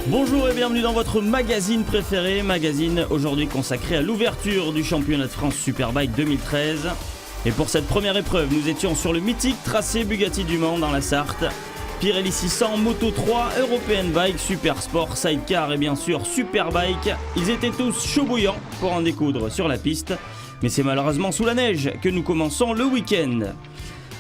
Bonjour et bienvenue dans votre magazine préféré, magazine aujourd'hui consacré à l'ouverture du championnat de France Superbike 2013. Et pour cette première épreuve, nous étions sur le mythique tracé Bugatti du Mans dans la Sarthe. Pirelli 600, Moto 3, European Bike, Super Sport, Sidecar et bien sûr Superbike. Ils étaient tous chauds bouillants pour en découdre sur la piste. Mais c'est malheureusement sous la neige que nous commençons le week-end.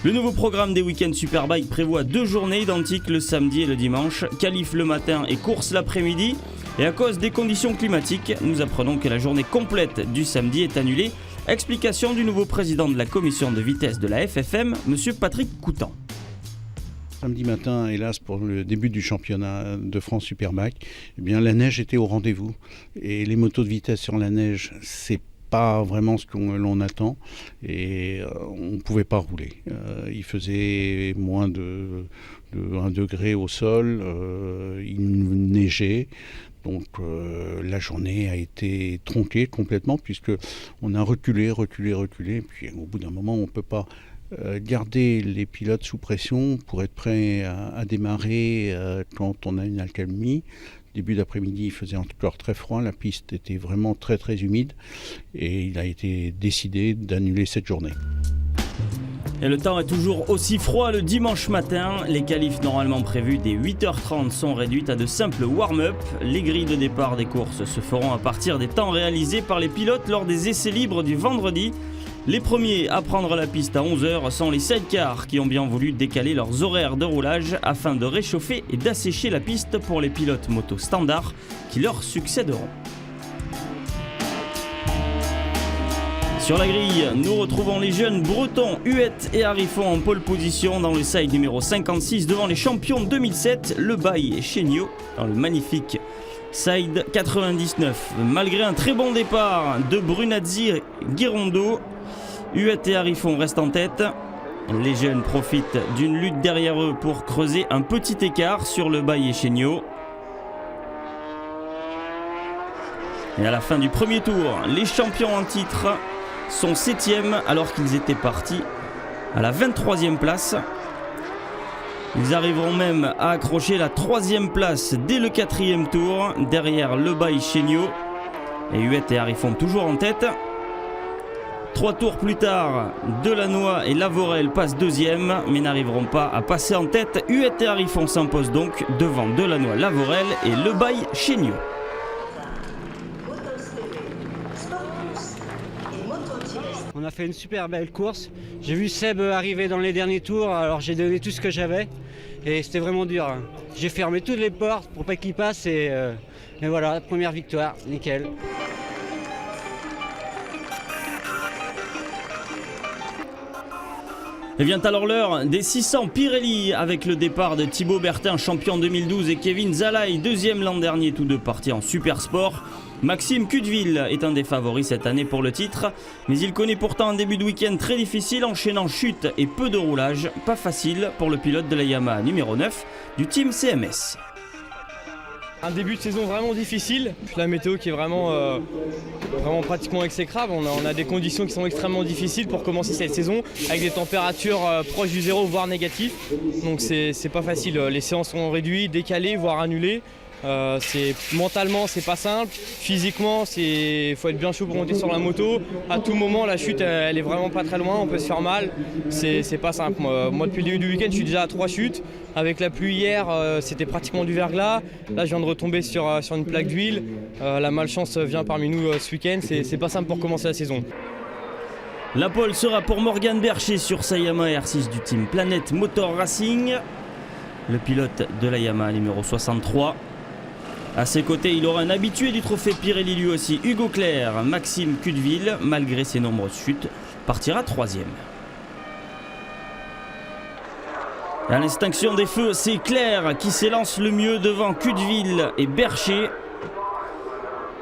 Le nouveau programme des week-ends Superbike prévoit 2 journées identiques le samedi et le dimanche, qualif le matin et course l'après-midi. Et à cause des conditions climatiques, nous apprenons que la journée complète du samedi est annulée. Explication du nouveau président de la commission de vitesse de la FFM, M. Patrick Coutan. Samedi matin, hélas, pour le début du championnat de France Superbike, eh bien, la neige était au rendez-vous. Et les motos de vitesse sur la neige, c'est pas vraiment ce que l'on attend et on ne pouvait pas rouler. Il faisait moins de 1 degré au sol, il neigeait. Donc la journée a été tronquée complètement puisque on a reculé. Puis au bout d'un moment, on ne peut pas garder les pilotes sous pression pour être prêt à démarrer quand on a une accalmie. Début d'après-midi, il faisait encore très froid, la piste était vraiment très humide et il a été décidé d'annuler cette journée. Et le temps est toujours aussi froid le dimanche matin. Les qualifs normalement prévus dès 8h30 sont réduites à de simples warm-up. Les grilles de départ des courses se feront à partir des temps réalisés par les pilotes lors des essais libres du vendredi. Les premiers à prendre la piste à 11h sont les sidecars qui ont bien voulu décaler leurs horaires de roulage afin de réchauffer et d'assécher la piste pour les pilotes moto standards qui leur succéderont. Sur la grille, nous retrouvons les jeunes bretons Huette et Harifon en pole position dans le side numéro 56 devant les champions 2007, Le Bail et Chéniaud dans le magnifique side 99. Malgré un très bon départ de Brunazzi et Girondo, Huette et Harifon restent en tête. Les jeunes profitent d'une lutte derrière eux pour creuser un petit écart sur Le Bail et Chéniaud. Et à la fin du premier tour, les champions en titre sont 7e alors qu'ils étaient partis à la 23e place. Ils arriveront même à accrocher la 3e place dès le 4e tour, derrière Le Bail Chéniaud. Et Huette et Harifon toujours en tête. 3 tours plus tard, Delannoy et Lavorel passent 2e, mais n'arriveront pas à passer en tête. Huette et Harifon s'imposent donc devant Delannoy, Lavorel et Le Bail Chéniaud. On a fait une super belle course. J'ai vu Seb arriver dans les derniers tours, alors j'ai donné tout ce que j'avais. Et c'était vraiment dur. J'ai fermé toutes les portes pour pas qu'il passe et voilà, première victoire, nickel. Et vient alors l'heure des 600 Pirelli avec le départ de Thibaut Bertin, champion 2012, et Kevin Zalaï, 2e l'an dernier, tous deux partis en Super Sport. Maxime Cudeville est un des favoris cette année pour le titre, mais il connaît pourtant un début de week-end très difficile, enchaînant chute et peu de roulage. Pas facile pour le pilote de la Yamaha numéro 9 du team CMS. Un début de saison vraiment difficile, puis la météo qui est vraiment pratiquement exécrable. On a des conditions qui sont extrêmement difficiles pour commencer cette saison, avec des températures proches du zéro, voire négatives. Donc c'est pas facile, les séances sont réduites, décalées, voire annulées. Mentalement c'est pas simple, physiquement il faut être bien chaud pour monter sur la moto. À tout moment la chute elle est vraiment pas très loin, on peut se faire mal, c'est pas simple. Moi depuis le début du week-end je suis déjà à 3 chutes. Avec la pluie hier c'était pratiquement du verglas. Là je viens de retomber sur une plaque d'huile. La malchance vient parmi nous ce week-end, c'est pas simple pour commencer la saison. La pole sera pour Morgan Bercher sur sa Yamaha R6 du team Planète Motor Racing. Le pilote de la Yamaha numéro 63. À ses côtés, il aura un habitué du trophée Pirelli lui aussi, Hugo Clerc. Maxime Cudeville, malgré ses nombreuses chutes, partira 3e. À l'extinction des feux, c'est Clerc qui s'élance le mieux devant Cudeville et Bercher.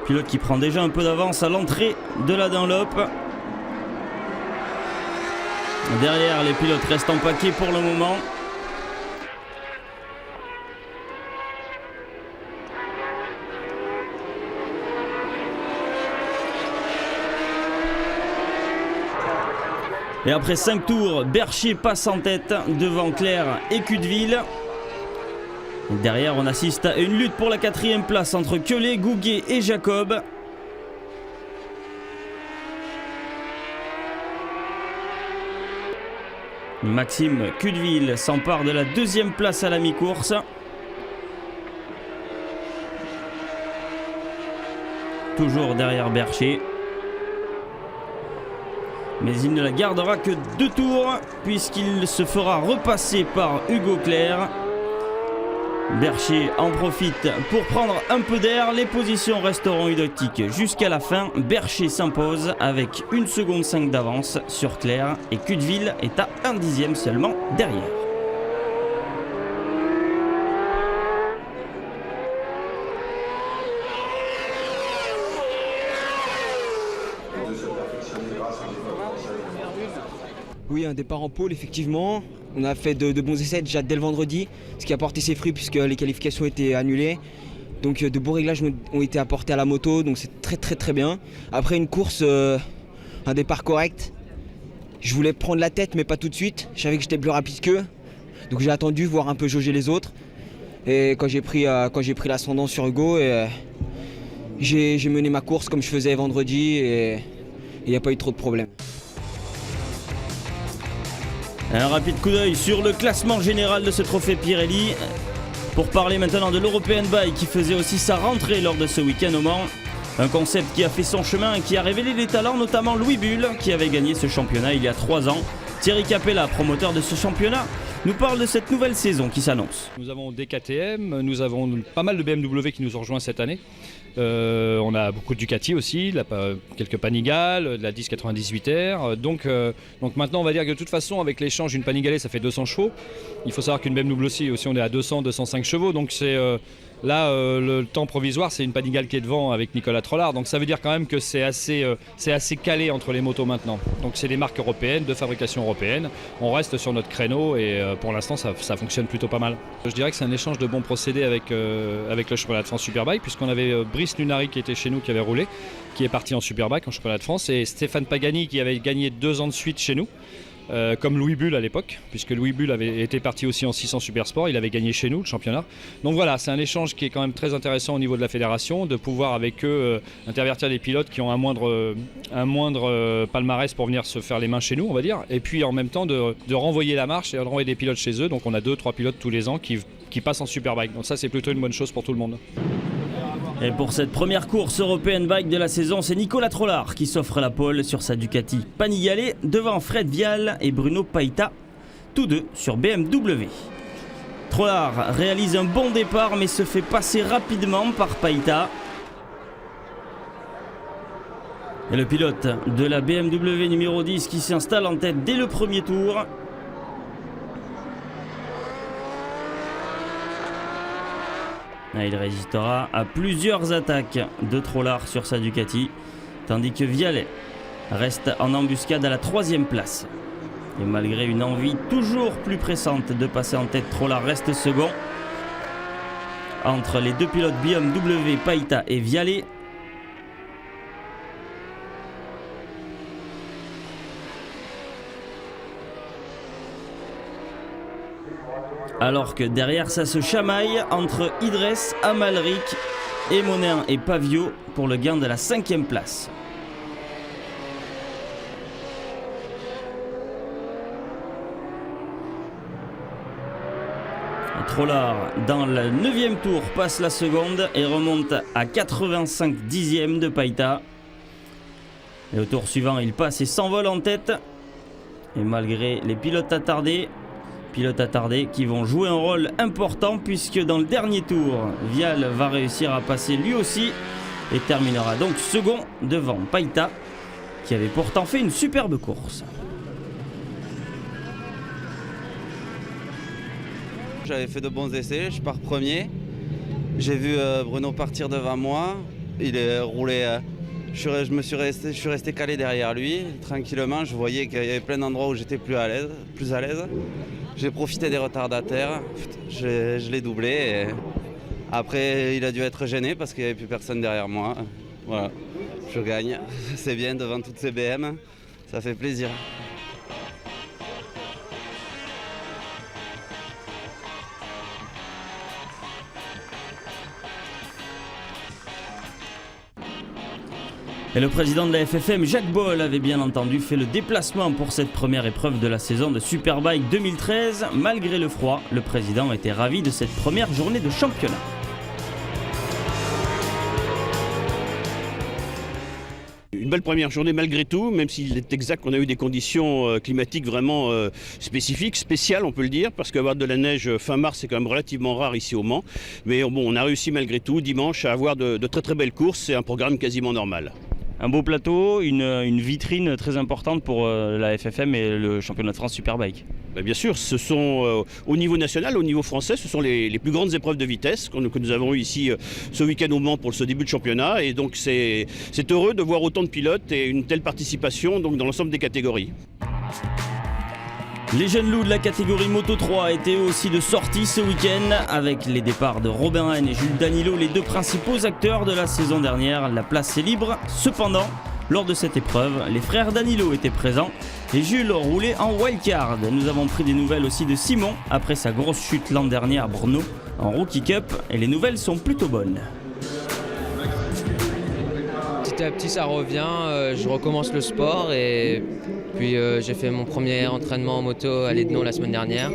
Pilote qui prend déjà un peu d'avance à l'entrée de la Dunlop. Derrière, les pilotes restent en paquet pour le moment. Et après 5 tours, Bercher passe en tête devant Clerc et Cudeville. Derrière, on assiste à une lutte pour la 4e place entre Keulé, Gouguet et Jacob. Maxime Cudeville s'empare de la 2e place à la mi-course. Toujours derrière Bercher. Mais il ne la gardera que 2 tours puisqu'il se fera repasser par Hugo Clerc. Bercher en profite pour prendre un peu d'air. Les positions resteront identiques jusqu'à la fin. Bercher s'impose avec 1 seconde 5 d'avance sur Clerc et Cudeville est à 1/10 seulement derrière. Oui, un départ en pôle, effectivement. On a fait de bons essais déjà dès le vendredi, ce qui a porté ses fruits puisque les qualifications étaient annulées. Donc de beaux réglages ont été apportés à la moto, donc c'est très bien. Après une course, un départ correct. Je voulais prendre la tête mais pas tout de suite. Je savais que j'étais plus rapide qu'eux. Donc j'ai attendu, voir un peu jauger les autres. Et quand j'ai pris l'ascendant sur Hugo, j'ai mené ma course comme je faisais vendredi et il n'y a pas eu trop de problèmes. Un rapide coup d'œil sur le classement général de ce trophée Pirelli. Pour parler maintenant de l'European Bike qui faisait aussi sa rentrée lors de ce week-end au Mans. Un concept qui a fait son chemin et qui a révélé les talents, notamment Louis Bull qui avait gagné ce championnat il y a 3 ans. Thierry Capella, promoteur de ce championnat, nous parle de cette nouvelle saison qui s'annonce. Nous avons des KTM, nous avons pas mal de BMW qui nous ont rejoints cette année. On a beaucoup de Ducati aussi, quelques Panigale, de la 1098R. Donc maintenant on va dire que de toute façon avec l'échange d'une Panigale ça fait 200 chevaux. Il faut savoir qu'une BMW aussi on est à 200-205 chevaux. Donc c'est le temps provisoire c'est une Panigale qui est devant avec Nicolas Trollard. Donc ça veut dire quand même que c'est assez calé entre les motos maintenant. Donc c'est des marques européennes, de fabrication européenne. On reste sur notre créneau et pour l'instant ça fonctionne plutôt pas mal. Je dirais que c'est un échange de bons procédés avec le championnat de France Superbike puisqu'on avait Brice Lunari qui était chez nous, qui avait roulé, qui est parti en Superbike en championnat de France, et Stéphane Pagani qui avait gagné 2 ans de suite chez nous, comme Louis Bull à l'époque, puisque Louis Bull avait été parti aussi en 600 Supersport, il avait gagné chez nous le championnat. Donc voilà, c'est un échange qui est quand même très intéressant au niveau de la fédération, de pouvoir avec eux intervertir des pilotes qui ont un moindre palmarès pour venir se faire les mains chez nous, on va dire, et puis en même temps de renvoyer la marche et de renvoyer des pilotes chez eux. Donc on a 2-3 pilotes tous les ans qui passent en Superbike, donc ça c'est plutôt une bonne chose pour tout le monde. Et pour cette première course European Bike de la saison, c'est Nicolas Trollard qui s'offre la pole sur sa Ducati Panigale devant Fred Vial et Bruno Paita, tous deux sur BMW. Trollard réalise un bon départ mais se fait passer rapidement par Paita. Et le pilote de la BMW numéro 10 qui s'installe en tête dès le premier tour. Il résistera à plusieurs attaques de Trollard sur sa Ducati, tandis que Vialet reste en embuscade à la 3e place. Et malgré une envie toujours plus pressante de passer en tête, Trollard reste second. Entre les 2 pilotes BMW, Paita et Vialet. Alors que derrière ça se chamaille entre Idress, Amalric, Emonin et Pavio pour le gain de la 5e place. Trollard dans le 9e tour passe la seconde et remonte à 85 dixièmes de Paita. Et au tour suivant il passe et s'envole en tête. Et malgré les pilotes attardés qui vont jouer un rôle important puisque dans le dernier tour, Vial va réussir à passer lui aussi et terminera donc second devant Paita qui avait pourtant fait une superbe course. J'avais fait de bons essais, je pars premier. J'ai vu Bruno partir devant moi, il est roulé. Je suis resté calé derrière lui, tranquillement. Je voyais qu'il y avait plein d'endroits où j'étais plus à l'aise. J'ai profité des retardataires, je l'ai doublé. Et après, il a dû être gêné parce qu'il n'y avait plus personne derrière moi. Voilà, je gagne. C'est bien devant toutes ces BM, ça fait plaisir. Et le président de la FFM, Jacques Boll, avait bien entendu fait le déplacement pour cette première épreuve de la saison de Superbike 2013. Malgré le froid, le président était ravi de cette première journée de championnat. Une belle première journée malgré tout, même s'il est exact qu'on a eu des conditions climatiques vraiment spécifiques, spéciales on peut le dire, parce qu'avoir de la neige fin mars c'est quand même relativement rare ici au Mans. Mais bon, on a réussi malgré tout dimanche à avoir de très très belles courses, c'est un programme quasiment normal. Un beau plateau, une vitrine très importante pour la FFM et le championnat de France Superbike. Bien sûr, ce sont au niveau national, au niveau français, ce sont les plus grandes épreuves de vitesse que nous avons eues ici ce week-end au Mans pour ce début de championnat. Et donc c'est heureux de voir autant de pilotes et une telle participation donc, dans l'ensemble des catégories. Les jeunes loups de la catégorie Moto 3 étaient eux aussi de sortie ce week-end avec les départs de Robin Rennes et Jules Danilo, les deux principaux acteurs de la saison dernière. La place est libre. Cependant, lors de cette épreuve, les frères Danilo étaient présents et Jules roulait en wildcard. Nous avons pris des nouvelles aussi de Simon après sa grosse chute l'an dernier à Brno en Rookie Cup et les nouvelles sont plutôt bonnes. Petit à petit ça revient, je recommence le sport et puis j'ai fait mon premier entraînement en moto à Lédenon la semaine dernière.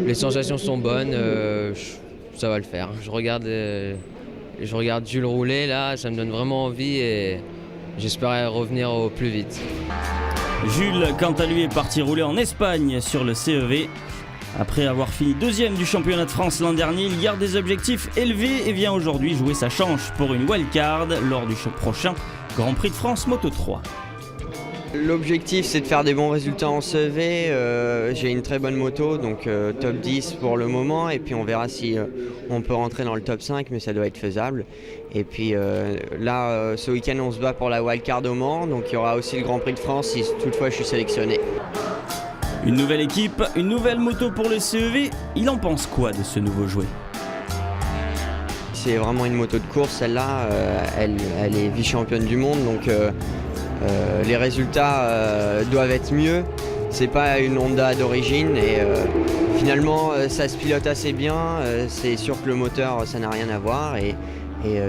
Les sensations sont bonnes, ça va le faire. Je regarde Jules rouler là, ça me donne vraiment envie et j'espère revenir au plus vite. Jules, quant à lui, est parti rouler en Espagne sur le CEV. Après avoir fini deuxième du championnat de France l'an dernier, il garde des objectifs élevés et vient aujourd'hui jouer sa chance pour une wildcard lors du prochain Grand Prix de France Moto 3. L'objectif c'est de faire des bons résultats en CEV, j'ai une très bonne moto donc top 10 pour le moment et puis on verra si on peut rentrer dans le top 5 mais ça doit être faisable. Et puis là ce week-end on se bat pour la wildcard au Mans donc il y aura aussi le Grand Prix de France si toutefois je suis sélectionné. Une nouvelle équipe, une nouvelle moto pour le CEV, il en pense quoi de ce nouveau jouet ? C'est vraiment une moto de course, celle-là, elle est vice-championne du monde donc les résultats doivent être mieux. C'est pas une Honda d'origine et finalement ça se pilote assez bien. C'est sûr que le moteur ça n'a rien à voir et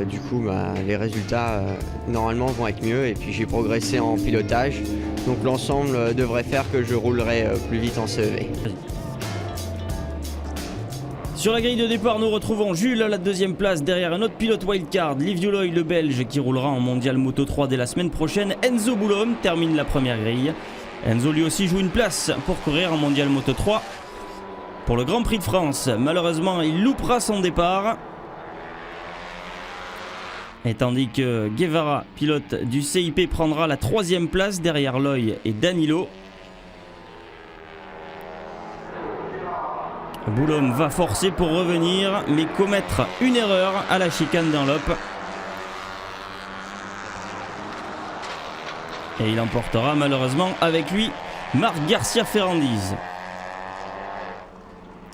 du coup les résultats normalement vont être mieux et puis j'ai progressé en pilotage. Donc l'ensemble devrait faire que je roulerai plus vite en CEV. Sur la grille de départ, nous retrouvons Jules à la deuxième place derrière un autre pilote wildcard, Liv Juloy, le Belge, qui roulera en mondial Moto 3 dès la semaine prochaine. Enzo Boulom termine la première grille. Enzo lui aussi joue une place pour courir en mondial Moto 3 pour le Grand Prix de France. Malheureusement, il loupera son départ. Et tandis que Guevara, pilote du CIP, prendra la troisième place derrière Loy et Danilo. Boulom va forcer pour revenir, mais commettre une erreur à la chicane d'Anlop. Et il emportera malheureusement avec lui Marc Garcia Ferrandis.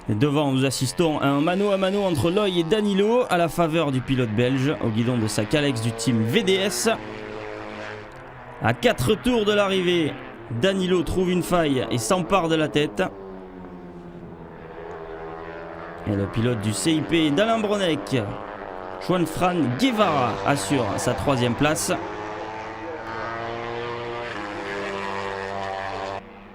Et devant, nous assistons à un mano à mano entre Loy et Danilo à la faveur du pilote belge au guidon de sa Calex du team VDS. À 4 tours de l'arrivée, Danilo trouve une faille et s'empare de la tête. Et le pilote du CIP d'Alain Bronek, Juan-Fran Guevara, assure sa troisième place.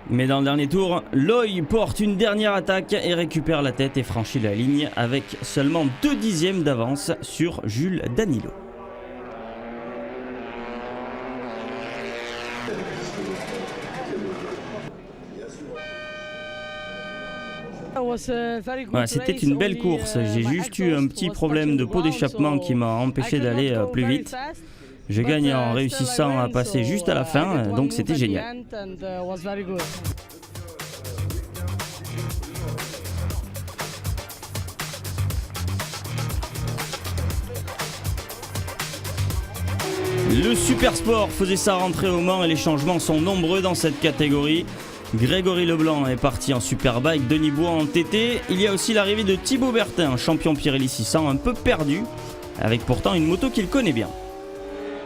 Mais dans le dernier tour, Loy porte une dernière attaque et récupère la tête et franchit la ligne avec seulement 2 dixièmes d'avance sur Jules Danilo. Voilà, c'était une belle course, j'ai juste eu un petit problème de pot d'échappement qui m'a empêché d'aller plus vite. Je gagne en réussissant à passer juste à la fin, donc c'était génial. Le Super Sport faisait sa rentrée au Mans et les changements sont nombreux dans cette catégorie. Grégory Leblanc est parti en Superbike, Denis Bois en TT. Il y a aussi l'arrivée de Thibaut Bertin, champion Pirelli 600, un peu perdu, avec pourtant une moto qu'il connaît bien.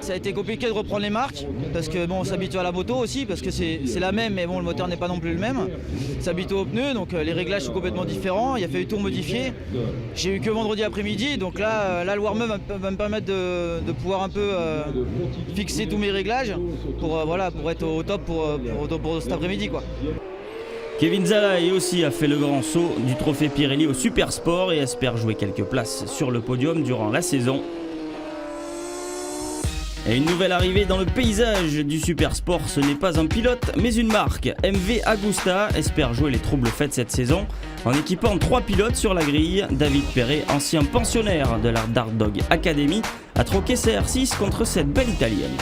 Ça a été compliqué de reprendre les marques parce que bon, on s'habitue à la moto aussi parce que c'est la même mais bon le moteur n'est pas non plus le même. On s'habitue aux pneus donc les réglages sont complètement différents. Il a fallu tout modifier. J'ai eu que vendredi après-midi donc là le warm-up va me permettre de pouvoir un peu fixer tous mes réglages pour être au top pour cet après-midi quoi. Kevin Zalaï aussi a fait le grand saut du trophée Pirelli au Super Sport et espère jouer quelques places sur le podium durant la saison. Et une nouvelle arrivée dans le paysage du Super Sport, ce n'est pas un pilote mais une marque. MV Agusta espère jouer les troubles faits cette saison en équipant 3 pilotes sur la grille. David Perret, ancien pensionnaire de la Dark Dog Academy, a troqué sa R6 contre cette belle italienne.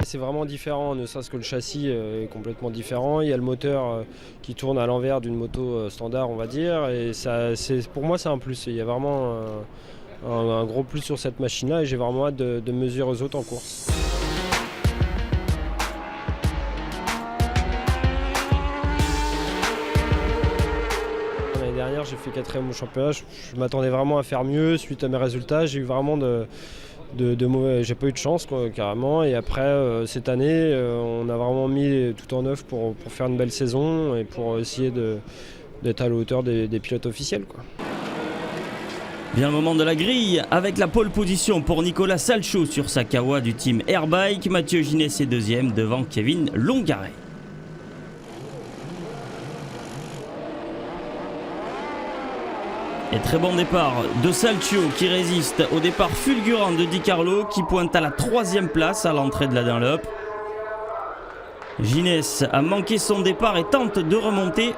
C'est vraiment différent, ne serait-ce que le châssis est complètement différent. Il y a le moteur qui tourne à l'envers d'une moto standard, on va dire. Et pour moi, c'est un plus. Il y a vraiment un gros plus sur cette machine-là et j'ai vraiment hâte de mesurer aux autres en course. L'année dernière, j'ai fait 4e au championnat. Je m'attendais vraiment à faire mieux suite à mes résultats. J'ai eu vraiment j'ai pas eu de chance quoi, carrément et après cette année on a vraiment mis tout en œuvre pour faire une belle saison et pour essayer d'être à la hauteur des pilotes officiels quoi. Vient le moment de la grille avec la pole position pour Nicolas Salchaud sur sa Kawa du team Airbike. Mathieu Ginès est deuxième devant Kevin Longaret. Et très bon départ de Salchaud qui résiste au départ fulgurant de Di Carlo qui pointe à la 3e place à l'entrée de la Dunlop. Ginès a manqué son départ et tente de remonter.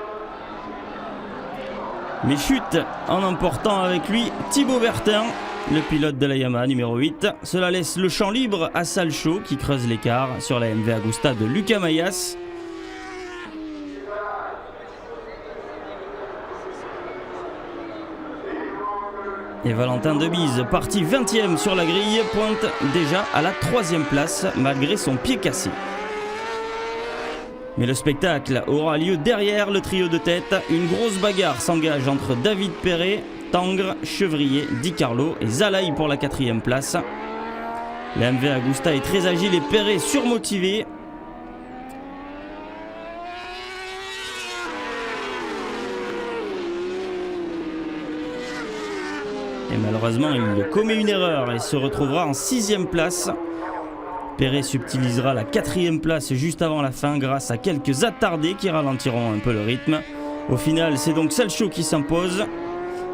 Mais chute en emportant avec lui Thibaut Bertin, le pilote de la Yamaha numéro 8. Cela laisse le champ libre à Salchaud qui creuse l'écart sur la MV Agusta de Lucas Mayas. Et Valentin Debise, parti 20e sur la grille, pointe déjà à la 3e place malgré son pied cassé. Mais le spectacle aura lieu derrière le trio de tête. Une grosse bagarre s'engage entre David Perret, Tangre, Chevrier, Di Carlo et Zalaï pour la 4e place. La MV Agusta est très agile et Perret surmotivé. Et malheureusement, il commet une erreur et se retrouvera en 6e place. Perret subtilisera la 4e place juste avant la fin grâce à quelques attardés qui ralentiront un peu le rythme. Au final, c'est donc Salchaud qui s'impose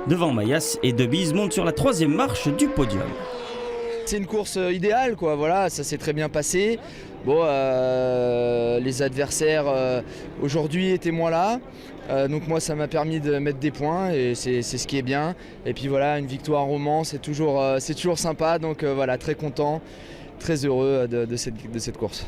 devant Mayas et Debise monte sur la 3e marche du podium. C'est une course idéale, quoi. Voilà, ça s'est très bien passé. Bon, les adversaires aujourd'hui étaient moins là. Donc moi ça m'a permis de mettre des points et c'est ce qui est bien. Et puis voilà, une victoire au Mans, c'est toujours sympa. Donc voilà, très content, très heureux de cette course.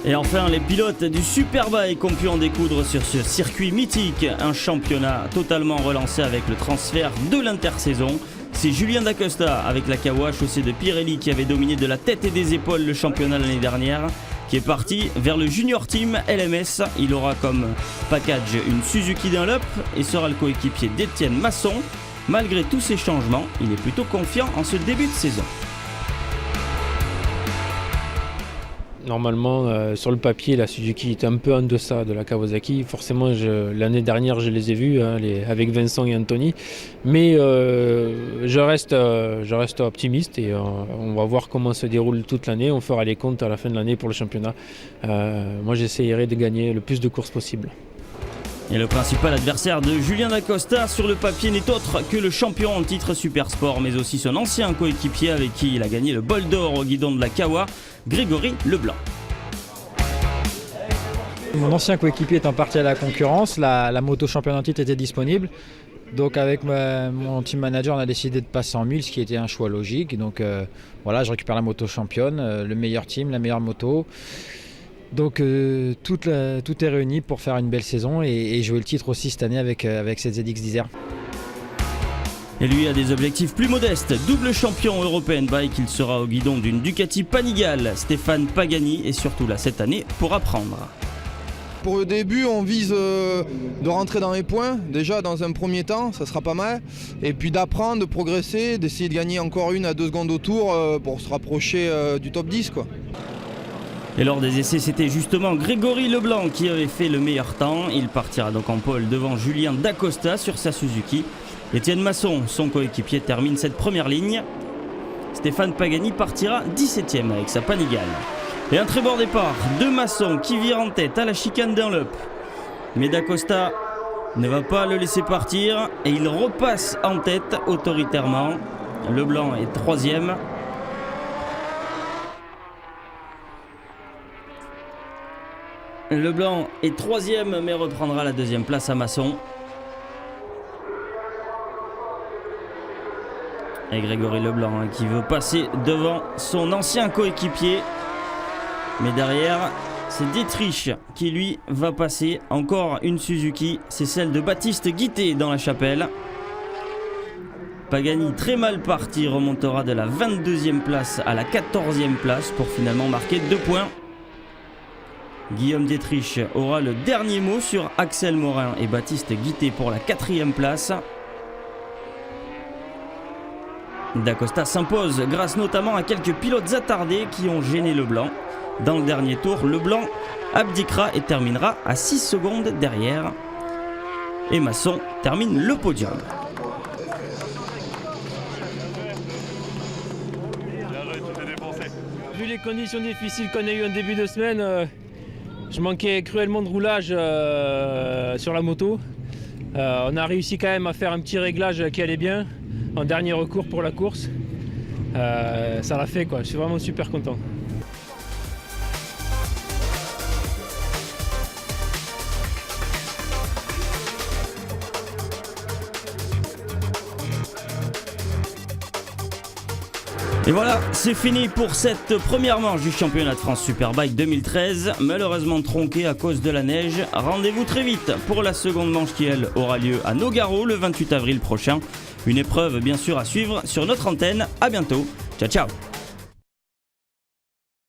Et enfin, les pilotes du Superbike ont pu en découdre sur ce circuit mythique. Un championnat totalement relancé avec le transfert de l'intersaison. C'est Julien D'Acosta avec la Kawa chaussée de Pirelli qui avait dominé de la tête et des épaules le championnat l'année dernière, qui est parti vers le Junior Team LMS. Il aura comme package une Suzuki Dunlop et sera le coéquipier d'Étienne Masson. Malgré tous ces changements, il est plutôt confiant en ce début de saison. Normalement, sur le papier, la Suzuki est un peu en deçà de la Kawasaki. Forcément, l'année dernière, je les ai vus avec Vincent et Anthony. Mais je reste optimiste et on va voir comment se déroule toute l'année. On fera les comptes à la fin de l'année pour le championnat. Moi, j'essayerai de gagner le plus de courses possible. Et le principal adversaire de Julien D'Acosta sur le papier n'est autre que le champion en titre Super Sport, mais aussi son ancien coéquipier avec qui il a gagné le bol d'or au guidon de la Kawa, Grégory Leblanc. Mon ancien coéquipier étant parti à la concurrence, la moto championne en titre était disponible. Donc avec mon team manager, on a décidé de passer en 1000, ce qui était un choix logique. Donc voilà, je récupère la moto championne, le meilleur team, la meilleure moto. Donc tout est réuni pour faire une belle saison et jouer le titre aussi cette année avec cette ZX d'Isère. Et lui a des objectifs plus modestes. Double champion European Bike, il sera au guidon d'une Ducati Panigale. Stéphane Pagani est surtout là cette année pour apprendre. Pour le début, on vise de rentrer dans les points, déjà dans un premier temps, ça sera pas mal. Et puis d'apprendre, de progresser, d'essayer de gagner encore 1 à 2 secondes au tour pour se rapprocher du top 10, quoi. Et lors des essais, c'était justement Grégory Leblanc qui avait fait le meilleur temps. Il partira donc en pole devant Julien Dacosta sur sa Suzuki. Étienne Masson, son coéquipier, termine cette première ligne. Stéphane Pagani partira 17e avec sa Panigale. Et un très bon départ de Masson qui vire en tête à la chicane d'Unlop. Mais Dacosta ne va pas le laisser partir et il repasse en tête autoritairement. Leblanc est 3e. Leblanc est 3e mais reprendra la 2e place à Masson. Et Grégory Leblanc qui veut passer devant son ancien coéquipier. Mais derrière, c'est Dietrich qui lui va passer. Encore une Suzuki, c'est celle de Baptiste Guité dans la chapelle. Pagani très mal parti, remontera de la 22e place à la 14e place pour finalement marquer 2 points. Guillaume Dietrich aura le dernier mot sur Axel Morin et Baptiste Guité pour la 4e place. Dacosta s'impose grâce notamment à quelques pilotes attardés qui ont gêné Leblanc. Dans le dernier tour, Leblanc abdiquera et terminera à 6 secondes derrière. Et Masson termine le podium. Vu les conditions difficiles qu'on a eues en début de semaine, je manquais cruellement de roulage sur la moto. On a réussi quand même à faire un petit réglage qui allait bien en dernier recours pour la course. Ça l'a fait, quoi. Je suis vraiment super content. Et voilà, c'est fini pour cette première manche du championnat de France Superbike 2013, malheureusement tronquée à cause de la neige. Rendez-vous très vite pour la seconde manche qui, elle, aura lieu à Nogaro le 28 avril prochain. Une épreuve bien sûr à suivre sur notre antenne. À bientôt, ciao ciao.